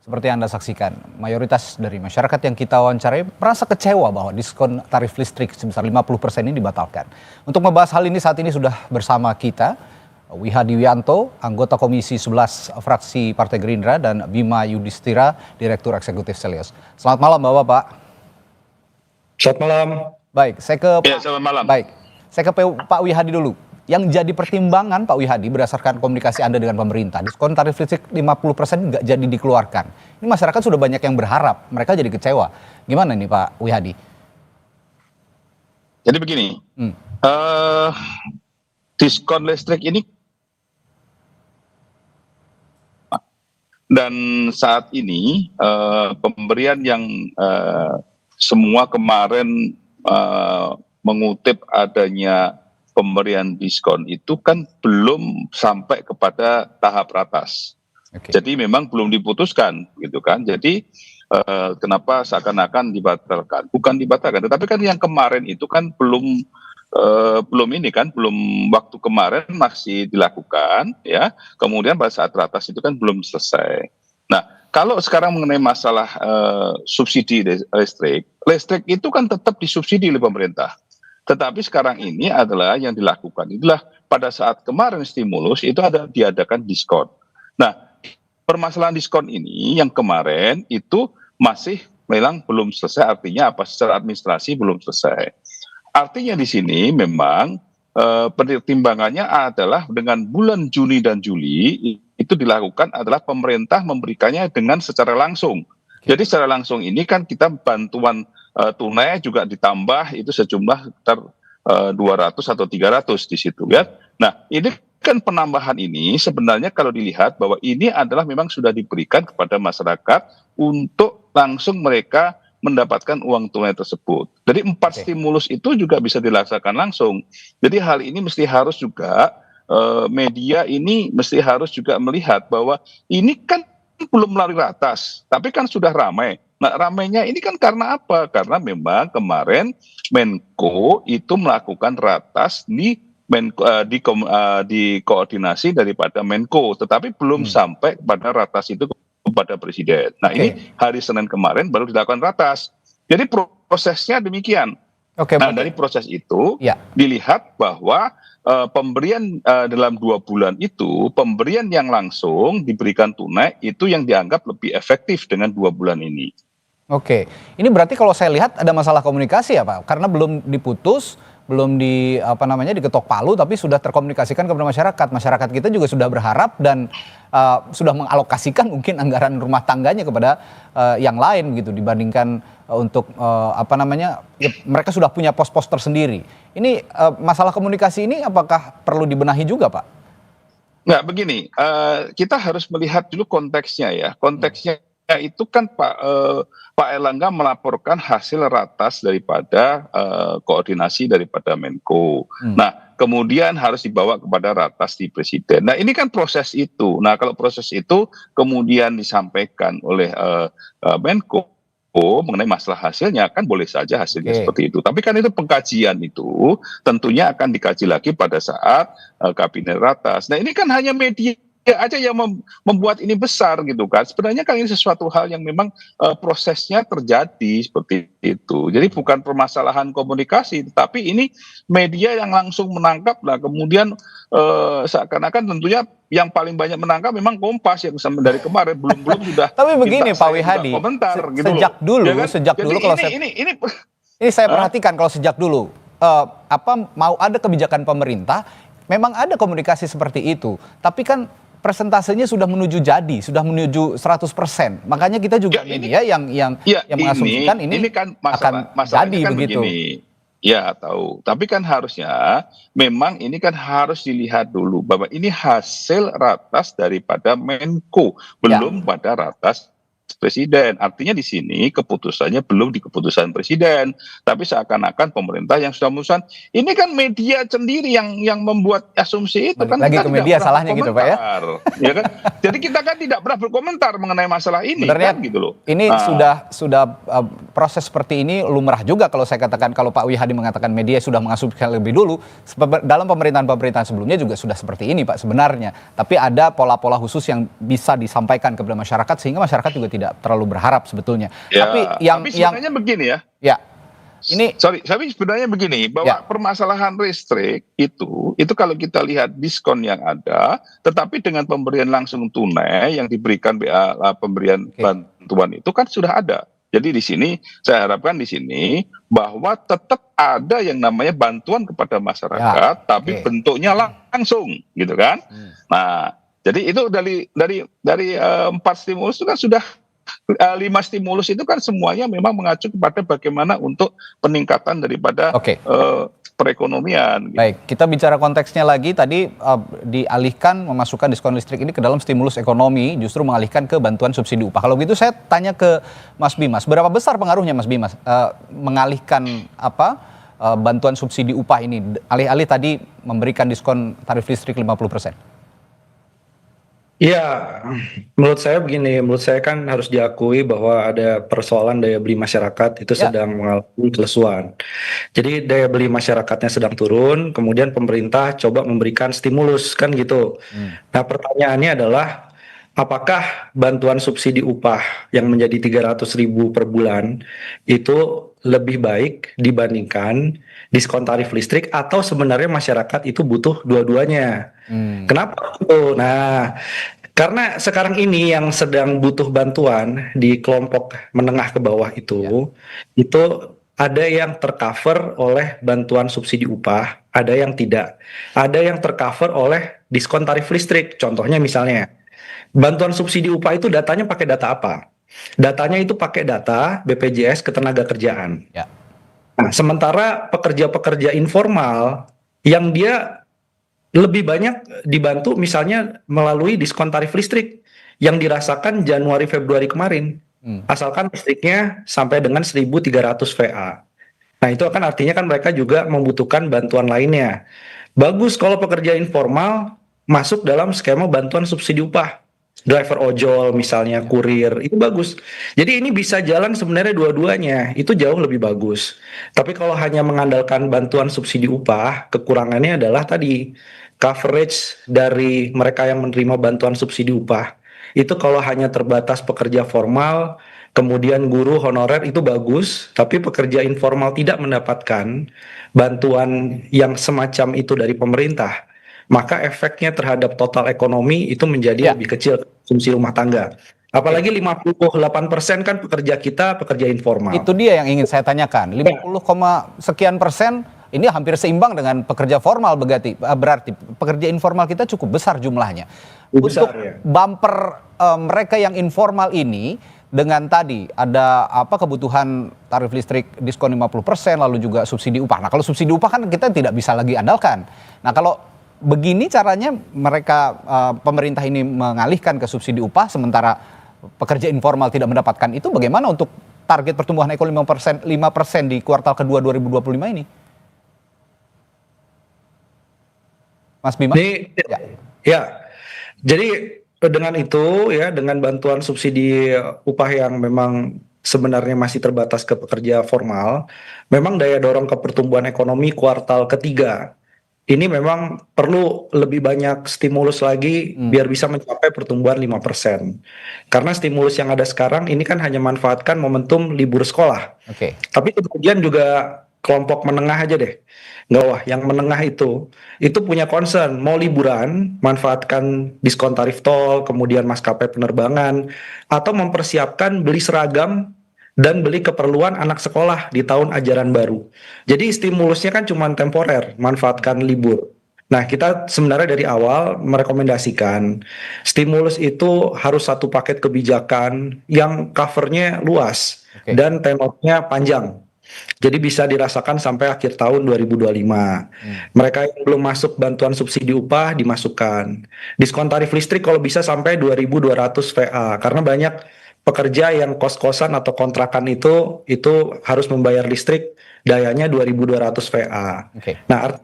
Seperti yang Anda saksikan, mayoritas dari masyarakat yang kita wawancarai merasa kecewa bahwa diskon tarif listrik sebesar 50% ini dibatalkan. Untuk membahas hal ini saat ini sudah bersama kita Wihadi Wianto, anggota Komisi 11 fraksi Partai Gerindra, dan Bima Yudhistira, Direktur Eksekutif Selyos. Selamat malam Bapak-Bapak. Selamat malam. Baik, selamat malam. Saya ke Pak Wihadi dulu. Yang jadi pertimbangan Pak Wihadi berdasarkan komunikasi Anda dengan pemerintah, diskon tarif listrik 50% nggak jadi dikeluarkan. Ini masyarakat sudah banyak yang berharap, mereka jadi kecewa. Gimana nih Pak Wihadi? Jadi begini, diskon listrik ini dan saat ini pemberian yang semua kemarin mengutip adanya pemberian diskon itu kan belum sampai kepada tahap ratas. Jadi memang belum diputuskan gitu kan. Jadi kenapa seakan-akan dibatalkan? Bukan dibatalkan, tetapi kan yang kemarin itu kan belum waktu kemarin masih dilakukan ya. Kemudian pada saat ratas itu kan belum selesai. Nah, kalau sekarang mengenai masalah subsidi listrik itu kan tetap disubsidi oleh pemerintah. Tetapi sekarang ini adalah yang dilakukan itulah pada saat kemarin stimulus itu ada diadakan diskon. Nah, permasalahan diskon ini yang kemarin itu masih memang belum selesai, artinya apa? Secara administrasi belum selesai. Artinya di sini memang pertimbangannya adalah dengan bulan Juni dan Juli itu dilakukan adalah pemerintah memberikannya dengan secara langsung. Jadi secara langsung ini kan kita bantuan tunai juga ditambah itu sejumlah sekitar 200 atau 300 di situ ya. Nah, ini kan penambahan ini sebenarnya kalau dilihat bahwa ini adalah memang sudah diberikan kepada masyarakat untuk langsung mereka mendapatkan uang tunai tersebut. Jadi 4 stimulus itu juga bisa dilaksanakan langsung. Jadi hal ini mesti harus juga media ini mesti harus juga melihat bahwa ini kan belum melalui ratas, tapi kan sudah ramai. Nah, ramainya ini kan karena apa? Karena memang kemarin Menko itu melakukan ratas di koordinasi daripada Menko, tetapi belum sampai pada ratas itu kepada Presiden. Nah, ini hari Senin kemarin baru dilakukan ratas. Jadi prosesnya demikian. Nah, dari proses itu dilihat bahwa pemberian dalam 2 bulan itu, pemberian yang langsung diberikan tunai itu yang dianggap lebih efektif dengan 2 bulan ini. Oke, ini berarti kalau saya lihat ada masalah komunikasi ya Pak, karena belum diputus, belum diketok palu, tapi sudah terkomunikasikan kepada masyarakat. Masyarakat kita juga sudah berharap dan sudah mengalokasikan mungkin anggaran rumah tangganya kepada yang lain gitu dibandingkan untuk ya, mereka sudah punya pos-pos tersendiri. Ini masalah komunikasi ini apakah perlu dibenahi juga Pak? Nggak, begini, kita harus melihat dulu konteksnya ya. Konteksnya itu kan Pak Erlangga melaporkan hasil ratas daripada koordinasi daripada Menko. Nah, kemudian harus dibawa kepada ratas di Presiden. Nah, ini kan proses itu. Nah, kalau proses itu kemudian disampaikan oleh Menko mengenai masalah hasilnya, kan boleh saja hasilnya seperti itu. Tapi kan itu pengkajian itu tentunya akan dikaji lagi pada saat kabinet ratas. Nah, ini kan hanya media aja yang membuat ini besar gitu kan. Sebenarnya kan ini sesuatu hal yang memang prosesnya terjadi seperti itu. Jadi bukan permasalahan komunikasi, tetapi ini media yang langsung menangkap lah. Kemudian seakan-akan tentunya yang paling banyak menangkap memang Kompas yang sampai dari kemarin belum sudah. Tapi begini Pak Wihadi, komentar, gitu sejak dulu, ya kan? sejak Jadi dulu kalau ini saya perhatikan kalau sejak dulu mau ada kebijakan pemerintah, memang ada komunikasi seperti itu. Tapi kan persentasenya sudah menuju 100%. Makanya kita juga media yang mengasumsikan ini kan akan jadi kan begitu. Begini. Ya, tahu. Tapi kan harusnya memang ini kan harus dilihat dulu bahwa ini hasil ratas daripada Menko, belum pada ratas presiden. Artinya di sini keputusannya belum di keputusan presiden, tapi seakan-akan pemerintah yang sudah memutuskan. Ini kan media sendiri yang membuat asumsi itu. Balik Kan lagi kita ke tidak media pernah salahnya gitu Pak ya. berkomentar, ya kan? Jadi kita kan tidak pernah berkomentar mengenai masalah ini, Sebenarnya kan gitu loh. ini Nah, sudah proses seperti ini lumrah juga kalau saya katakan, kalau Pak Wihadi mengatakan media sudah mengasumsikan lebih dulu. Dalam pemerintahan sebelumnya juga sudah seperti ini Pak sebenarnya. Tapi ada pola-pola khusus yang bisa disampaikan kepada masyarakat sehingga masyarakat juga tidak terlalu berharap sebetulnya. ya, Tapi tapi sebenarnya begini ya. ya ini Tapi sebenarnya begini, bahwa ya, permasalahan listrik itu kalau kita lihat diskon yang ada, tetapi dengan pemberian langsung tunai yang diberikan pemberian oke, bantuan itu kan sudah ada. Jadi di sini saya harapkan di sini bahwa tetap ada yang namanya bantuan kepada masyarakat, ya, tapi oke. bentuknya langsung, gitu kan? Nah, jadi itu dari 4 stimulus itu kan sudah 5 stimulus itu kan semuanya memang mengacu kepada bagaimana untuk peningkatan daripada Oke. perekonomian. Gitu. Baik, kita bicara konteksnya lagi. Tadi dialihkan memasukkan diskon listrik ini ke dalam stimulus ekonomi, justru mengalihkan ke bantuan subsidi upah. Kalau gitu saya tanya ke Mas Bimas, berapa besar pengaruhnya Mas Bimas mengalihkan bantuan subsidi upah ini? Alih-alih tadi memberikan diskon tarif listrik 50%. Ya, menurut saya begini, menurut saya kan harus diakui bahwa ada persoalan daya beli masyarakat itu Ya, sedang mengalami kelesuan. Jadi daya beli masyarakatnya sedang turun, kemudian pemerintah coba memberikan stimulus kan gitu. Nah, pertanyaannya adalah apakah bantuan subsidi upah yang menjadi 300.000 per bulan itu lebih baik dibandingkan diskon tarif listrik atau sebenarnya masyarakat itu butuh dua-duanya? Kenapa itu? Nah, karena sekarang ini yang sedang butuh bantuan di kelompok menengah ke bawah ya, itu ada yang tercover oleh bantuan subsidi upah, ada yang tidak. Ada yang tercover oleh diskon tarif listrik. Contohnya misalnya, bantuan subsidi upah itu datanya pakai data apa? Datanya itu pakai data BPJS Ketenagakerjaan. ya. Nah, sementara pekerja-pekerja informal yang dia lebih banyak dibantu misalnya melalui diskon tarif listrik yang dirasakan Januari Februari kemarin. Asalkan listriknya sampai dengan 1.300 VA. Nah, itu akan artinya kan mereka juga membutuhkan bantuan lainnya. Bagus kalau pekerja informal masuk dalam skema bantuan subsidi upah. Driver ojol misalnya, kurir, itu bagus. Jadi ini bisa jalan sebenarnya dua-duanya, itu jauh lebih bagus. Tapi kalau hanya mengandalkan bantuan subsidi upah, kekurangannya adalah tadi, coverage dari mereka yang menerima bantuan subsidi upah. Itu kalau hanya terbatas pekerja formal, kemudian guru honorer itu bagus, tapi pekerja informal tidak mendapatkan bantuan yang semacam itu dari pemerintah, maka efeknya terhadap total ekonomi itu menjadi Ya, lebih kecil konsumsi rumah tangga. oke. Apalagi 58% kan pekerja kita pekerja informal. Itu dia yang ingin saya tanyakan. Ya, 50, sekian persen ini hampir seimbang dengan pekerja formal, berarti pekerja informal kita cukup besar jumlahnya. lebih Untuk besar ya. bumper mereka yang informal ini dengan tadi ada kebutuhan tarif listrik diskon 50%, lalu juga subsidi upah. Nah, kalau subsidi upah kan kita tidak bisa lagi andalkan. Nah, kalau begini caranya mereka pemerintah ini mengalihkan ke subsidi upah sementara pekerja informal tidak mendapatkan, itu bagaimana untuk target pertumbuhan ekonomi 5% di kuartal kedua 2025 ini? Mas Bima? Ini Ya. ya. Jadi dengan itu ya, dengan bantuan subsidi upah yang memang sebenarnya masih terbatas ke pekerja formal, memang daya dorong ke pertumbuhan ekonomi kuartal ketiga ini memang perlu lebih banyak stimulus lagi biar bisa mencapai pertumbuhan 5%. Karena stimulus yang ada sekarang ini kan hanya manfaatkan momentum libur sekolah. Oke. Tapi kemudian juga kelompok menengah aja deh. Nggak, wah, yang menengah itu punya concern. Mau liburan, manfaatkan diskon tarif tol, kemudian maskapai penerbangan, atau mempersiapkan beli seragam dan beli keperluan anak sekolah di tahun ajaran baru. Jadi stimulusnya kan cuma temporer, manfaatkan libur. Nah, kita sebenarnya dari awal merekomendasikan stimulus itu harus satu paket kebijakan yang covernya luas Oke. dan tenornya panjang. Jadi bisa dirasakan sampai akhir tahun 2025. Mereka yang belum masuk bantuan subsidi upah dimasukkan. Diskon tarif listrik kalau bisa sampai 2.200 VA. Karena banyak pekerja yang kos-kosan atau kontrakan itu harus membayar listrik dayanya 2.200 VA. Oke. Nah,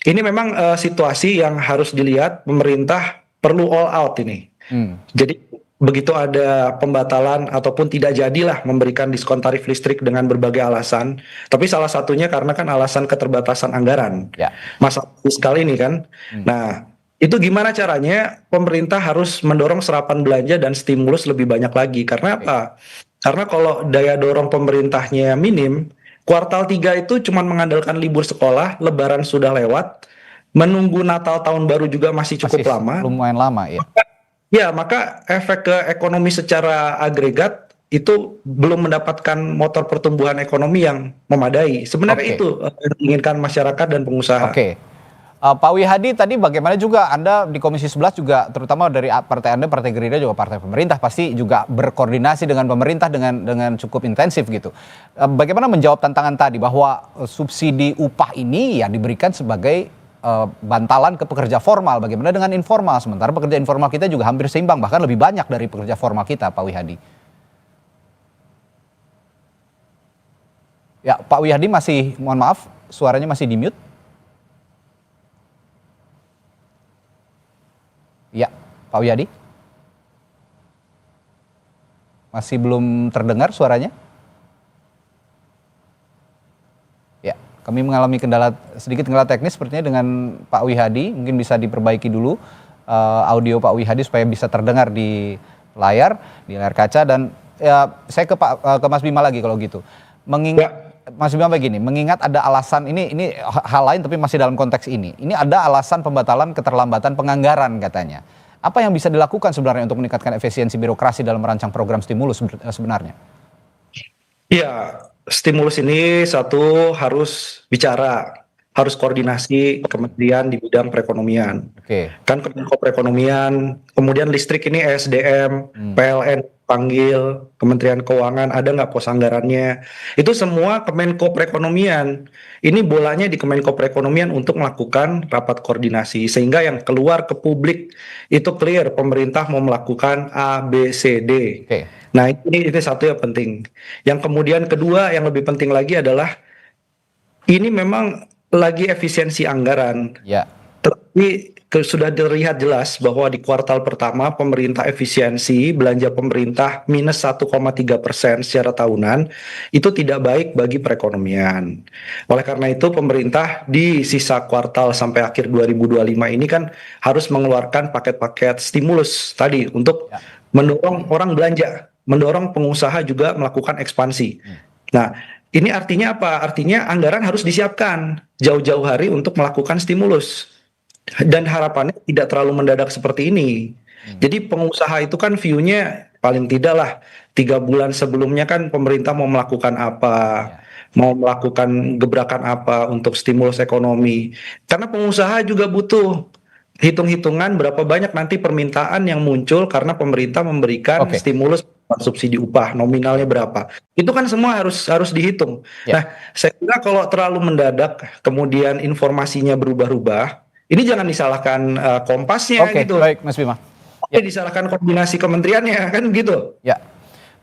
ini memang situasi yang harus dilihat, pemerintah perlu all out ini. Hmm. Jadi begitu ada pembatalan ataupun tidak jadilah memberikan diskon tarif listrik dengan berbagai alasan, tapi salah satunya karena kan alasan keterbatasan anggaran, Ya. masalah fiskal ini kan. Nah, itu gimana caranya pemerintah harus mendorong serapan belanja dan stimulus lebih banyak lagi. Karena apa? Karena kalau daya dorong pemerintahnya minim, kuartal 3 itu cuma mengandalkan libur sekolah, lebaran sudah lewat, menunggu Natal tahun baru juga masih cukup lama. Lumayan lama ya. Ya, maka efek ke ekonomi secara agregat itu belum mendapatkan motor pertumbuhan ekonomi yang memadai. Sebenarnya itu yang diinginkan masyarakat dan pengusaha. Oke. Pak Wihadi tadi bagaimana juga Anda di Komisi 11 juga terutama dari partai Anda, Partai Gerindra juga partai pemerintah pasti juga berkoordinasi dengan pemerintah dengan cukup intensif gitu. Bagaimana menjawab tantangan tadi bahwa subsidi upah ini ya diberikan sebagai bantalan ke pekerja formal, bagaimana dengan informal? Sementara pekerja informal kita juga hampir seimbang, bahkan lebih banyak dari pekerja formal kita, Pak Wihadi. Ya, Pak Wihadi masih, mohon maaf, suaranya masih di mute. Ya, Pak Wihadi. Masih belum terdengar suaranya? Kami mengalami sedikit kendala teknis sepertinya dengan Pak Wihadi, mungkin bisa diperbaiki dulu audio Pak Wihadi supaya bisa terdengar di layar kaca. Dan ya, saya ke Mas Bima lagi kalau gitu. Mas Bima begini, mengingat ada alasan ini hal lain tapi masih dalam konteks ini. Ini ada alasan pembatalan keterlambatan penganggaran katanya. Apa yang bisa dilakukan sebenarnya untuk meningkatkan efisiensi birokrasi dalam merancang program stimulus sebenarnya? Ya, stimulus ini satu harus bicara, harus koordinasi kementerian di bidang perekonomian. Kan Kemenko Perekonomian, kemudian listrik ini ESDM, PLN panggil, Kementerian Keuangan ada nggak pos anggarannya. Itu semua Kemenko Perekonomian. Ini bolanya di Kemenko Perekonomian untuk melakukan rapat koordinasi sehingga yang keluar ke publik itu clear pemerintah mau melakukan A, B, C, D. Nah, ini satu yang penting. Yang kemudian kedua yang lebih penting lagi adalah ini memang lagi efisiensi anggaran. Ya. Tapi sudah terlihat jelas bahwa di kuartal pertama pemerintah efisiensi belanja pemerintah minus 1,3% secara tahunan itu tidak baik bagi perekonomian. Oleh karena itu pemerintah di sisa kuartal sampai akhir 2025 ini kan harus mengeluarkan paket-paket stimulus tadi untuk mendorong orang belanja, mendorong pengusaha juga melakukan ekspansi. Nah, ini artinya apa? Artinya anggaran harus disiapkan jauh-jauh hari untuk melakukan stimulus. Dan harapannya tidak terlalu mendadak seperti ini. Jadi pengusaha itu kan view-nya paling tidak lah 3 bulan sebelumnya kan pemerintah mau melakukan apa, mau melakukan gebrakan apa untuk stimulus ekonomi. Karena pengusaha juga butuh hitung-hitungan berapa banyak nanti permintaan yang muncul karena pemerintah memberikan stimulus subsidi upah, nominalnya berapa. Itu kan semua harus dihitung. Nah, saya kira kalau terlalu mendadak kemudian informasinya berubah-ubah, ini jangan disalahkan Kompasnya gitu. Baik, Mas Bima. Tapi disalahkan koordinasi kementeriannya kan gitu. Ya,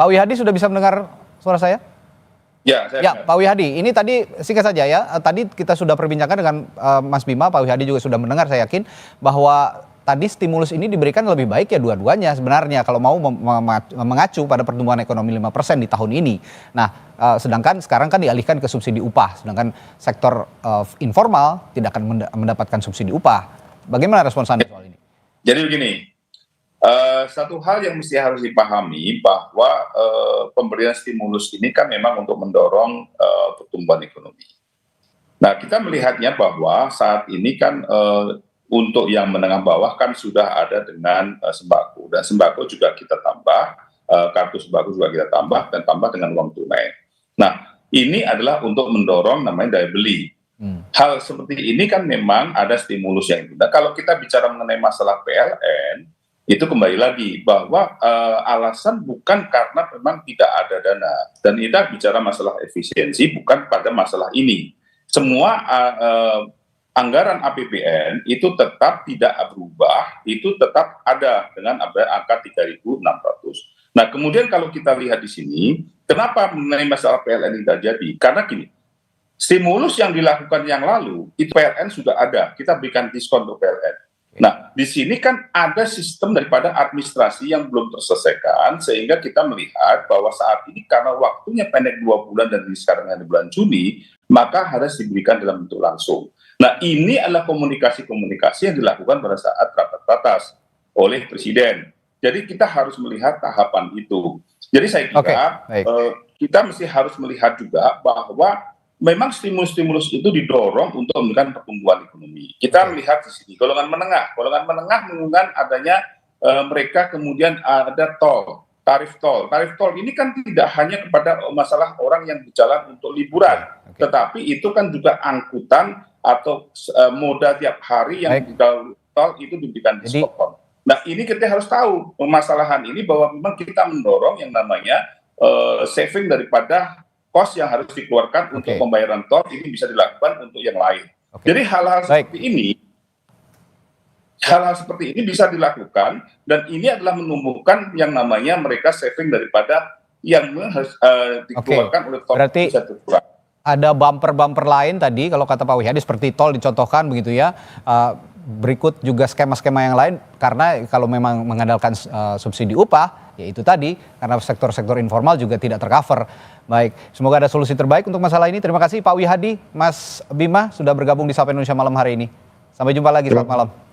Pak Wihadi sudah bisa mendengar suara saya? Ya, Pak Wihadi, ini tadi singkat saja ya. Tadi kita sudah perbincangkan dengan Mas Bima, Pak Wihadi juga sudah mendengar saya yakin bahwa tadi stimulus ini diberikan lebih baik ya dua-duanya sebenarnya kalau mau mengacu pada pertumbuhan ekonomi 5% di tahun ini. Nah, sedangkan sekarang kan dialihkan ke subsidi upah, sedangkan sektor informal tidak akan mendapatkan subsidi upah. Bagaimana respons Anda soal ini? Jadi begini, satu hal yang mesti harus dipahami bahwa pemberian stimulus ini kan memang untuk mendorong pertumbuhan ekonomi. Nah, kita melihatnya bahwa saat ini kan untuk yang menengah bawah kan sudah ada dengan sembako, dan sembako juga kita tambah, kartu sembako juga kita tambah, dan tambah dengan uang tunai. Nah, ini adalah untuk mendorong namanya daya beli. Hal seperti ini kan memang ada stimulus yang itu. Nah, kalau kita bicara mengenai masalah PLN, itu kembali lagi bahwa alasan bukan karena memang tidak ada dana, dan kita bicara masalah efisiensi bukan pada masalah ini. Semua anggaran APBN itu tetap tidak berubah, itu tetap ada dengan angka 3.600. Nah, kemudian kalau kita lihat di sini, kenapa mengenai masalah PLN ini tidak jadi? Karena gini, stimulus yang dilakukan yang lalu, itu PLN sudah ada, kita berikan diskon untuk PLN. Nah, di sini kan ada sistem daripada administrasi yang belum terselesaikan, sehingga kita melihat bahwa saat ini karena waktunya pendek 2 bulan dan sekarang di bulan Juni, maka harus diberikan dalam bentuk langsung. Nah, ini adalah komunikasi-komunikasi yang dilakukan pada saat rapat terbatas oleh Presiden. Jadi kita harus melihat tahapan itu. Jadi saya kira kita mesti harus melihat juga bahwa memang stimulus-stimulus itu didorong untuk memberikan pertumbuhan ekonomi. Kita melihat di sini golongan menengah menginginkan adanya mereka kemudian ada tol, tarif tol. Tarif tol ini kan tidak hanya kepada masalah orang yang berjalan untuk liburan, tetapi itu kan juga angkutan atau moda tiap hari yang di tol itu diberikan diskon. Nah, ini kita harus tahu permasalahan ini bahwa memang kita mendorong yang namanya saving daripada kos yang harus dikeluarkan untuk pembayaran tol ini bisa dilakukan untuk yang lain. Jadi hal-hal seperti ini bisa dilakukan dan ini adalah menumbuhkan yang namanya mereka saving daripada yang harus dikeluarkan oleh tol. Berarti bisa terkurang. Ada bumper-bumper lain tadi kalau kata Pak Wihadi seperti tol dicontohkan begitu ya. Berikut juga skema-skema yang lain karena kalau memang mengandalkan subsidi upah ya itu tadi karena sektor-sektor informal juga tidak tercover. Baik, semoga ada solusi terbaik untuk masalah ini. Terima kasih Pak Wihadi, Mas Bima sudah bergabung di Sapa Indonesia malam hari ini. Sampai jumpa lagi, selamat malam.